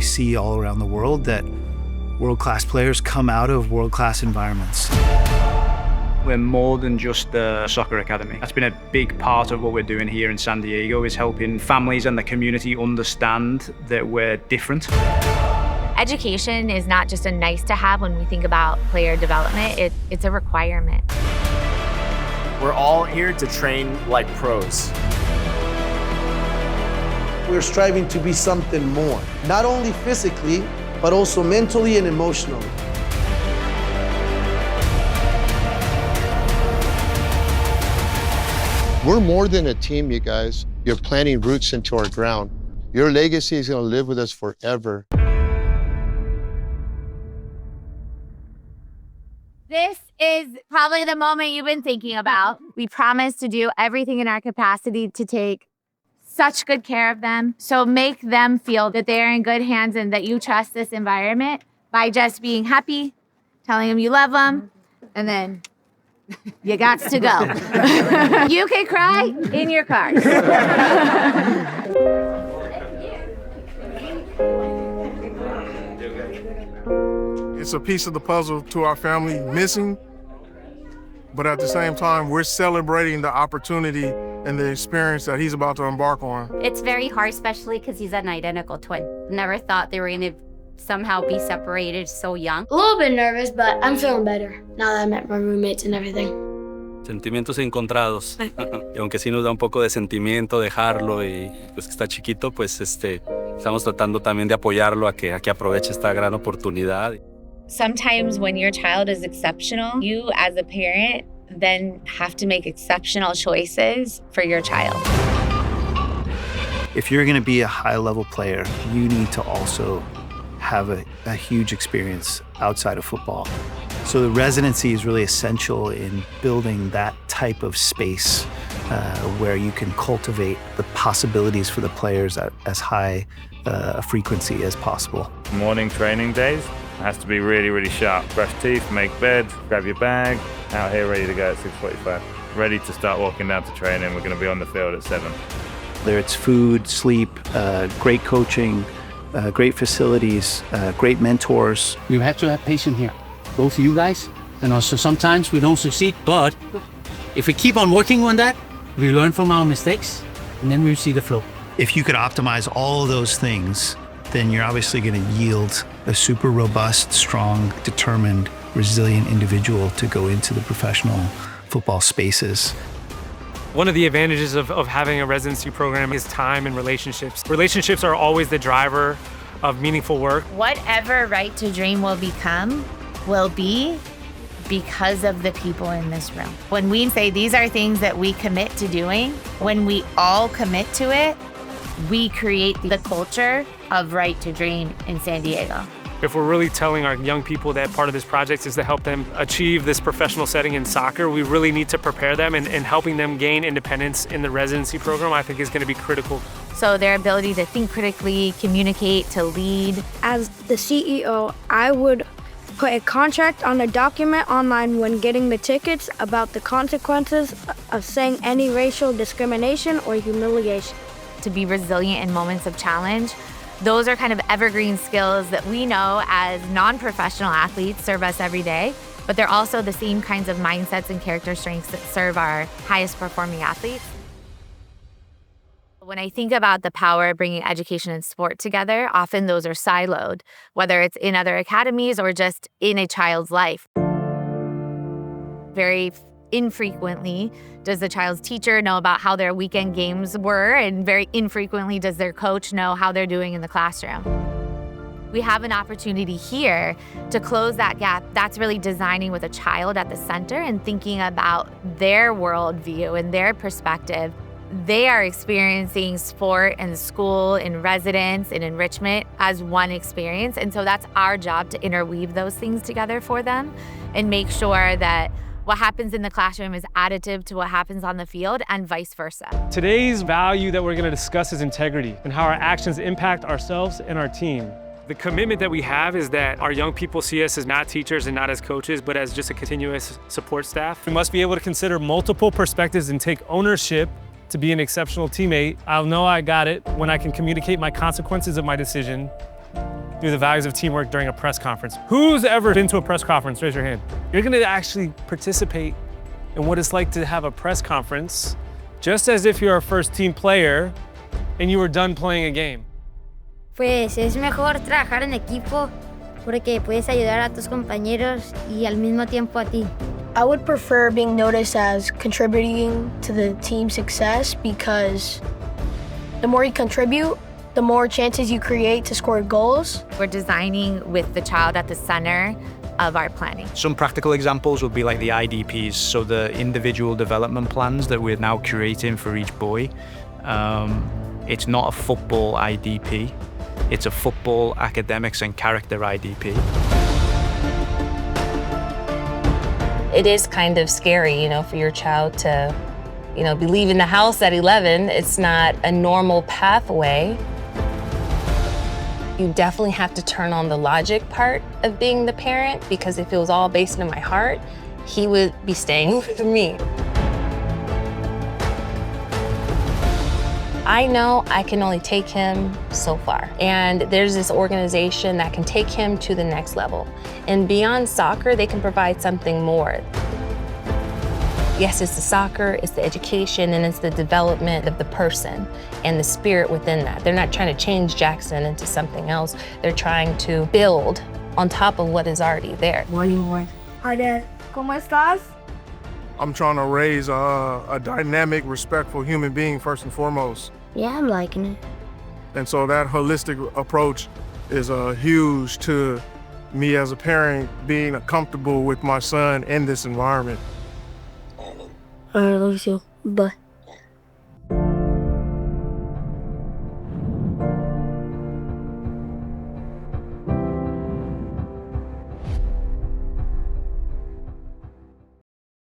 see all around the world that world-class players come out of world-class environments. We're more than just a soccer academy. That's been a big part of what we're doing here in San Diego, is helping families and the community understand that we're different. Education is not just a nice to have when we think about player development, it's a requirement. We're all here to train like pros. We're striving to be something more, not only physically, but also mentally and emotionally. We're more than a team, you guys. You're planting roots into our ground. Your legacy is going to live with us forever. This is probably the moment you've been thinking about. We promise to do everything in our capacity to take such good care of them. So make them feel that they're in good hands and that you trust this environment by just being happy, telling them you love them, and then you got to go. You can cry in your car. It's a piece of the puzzle to our family missing, but at the same time, we're celebrating the opportunity and the experience that he's about to embark on. It's very hard, especially because he's an identical twin. Never thought they were going to somehow be separated so young. A little bit nervous, but I'm feeling better now that I met my roommates and everything. Sentimientos encontrados. Y aunque sí nos da un poco de sentimiento dejarlo y pues que está chiquito, pues estamos tratando también de apoyarlo a que aproveche esta gran oportunidad. Sometimes when your child is exceptional, you as a parent then have to make exceptional choices for your child. If you're going to be a high-level player, you need to also have a huge experience outside of football. So the residency is really essential in building that type of space where you can cultivate the possibilities for the players at as high a frequency as possible. Morning training days has to be really, really sharp. Brush teeth, make bed, grab your bag, out here ready to go at 6:45. Ready to start walking down to training. We're going to be on the field at 7. Whether it's food, sleep, great coaching, great facilities, great mentors. We have to have patience here, both of you guys, and also sometimes we don't succeed, but if we keep on working on that, we learn from our mistakes, and then we see the flow. If you could optimize all of those things, then you're obviously going to yield a super robust, strong, determined, resilient individual to go into the professional football spaces. One of the advantages of having a residency program is time and relationships. Relationships are always the driver of meaningful work. Whatever Right to Dream will become will be because of the people in this room. When we say these are things that we commit to doing, when we all commit to it, we create the culture of Right to Dream in San Diego. If we're really telling our young people that part of this project is to help them achieve this professional setting in soccer, we really need to prepare them, and helping them gain independence in the residency program, I think, is going to be critical. So their ability to think critically, communicate, to lead. As the CEO, I would put a contract on a document online when getting the tickets about the consequences of saying any racial discrimination or humiliation. To be resilient in moments of challenge. Those are kind of evergreen skills that we know as non-professional athletes serve us every day, but they're also the same kinds of mindsets and character strengths that serve our highest performing athletes. When I think about the power of bringing education and sport together, often those are siloed, whether it's in other academies or just in a child's life. Very infrequently does the child's teacher know about how their weekend games were, and very infrequently does their coach know how they're doing in the classroom. We have an opportunity here to close that gap. That's really designing with a child at the center and thinking about their worldview and their perspective. They are experiencing sport and school and residence and enrichment as one experience. And so that's our job to interweave those things together for them and make sure that what happens in the classroom is additive to what happens on the field and vice versa. Today's value that we're going to discuss is integrity and how our actions impact ourselves and our team. The commitment that we have is that our young people see us as not teachers and not as coaches, but as just a continuous support staff. We must be able to consider multiple perspectives and take ownership to be an exceptional teammate. I'll know I got it when I can communicate my consequences of my decision through the values of teamwork during a press conference. Who's ever been to a press conference? Raise your hand. You're gonna actually participate in what it's like to have a press conference, just as if you're a first team player and you were done playing a game. Pues es mejor trabajar en equipo porque puedes ayudar a tus compañeros y al mismo tiempo a ti. I would prefer being noticed as contributing to the team's success because the more you contribute, the more chances you create to score goals. We're designing with the child at the center of our planning. Some practical examples would be like the IDPs, so the individual development plans that we're now creating for each boy. It's not a football IDP, it's a football, academics and character IDP. It is kind of scary, for your child to, be leaving the house at 11. It's not a normal pathway. You definitely have to turn on the logic part of being the parent, because if it was all based on my heart, he would be staying with me. I know I can only take him so far, and there's this organization that can take him to the next level. And beyond soccer, they can provide something more. Yes, it's the soccer, it's the education, and it's the development of the person and the spirit within that. They're not trying to change Jackson into something else. They're trying to build on top of what is already there. Hi, Dad. ¿Cómo estás? I'm trying to raise a dynamic, respectful human being first and foremost. Yeah, I'm liking it. And so that holistic approach is huge to me as a parent, being comfortable with my son in this environment. All right, love you too. Bye.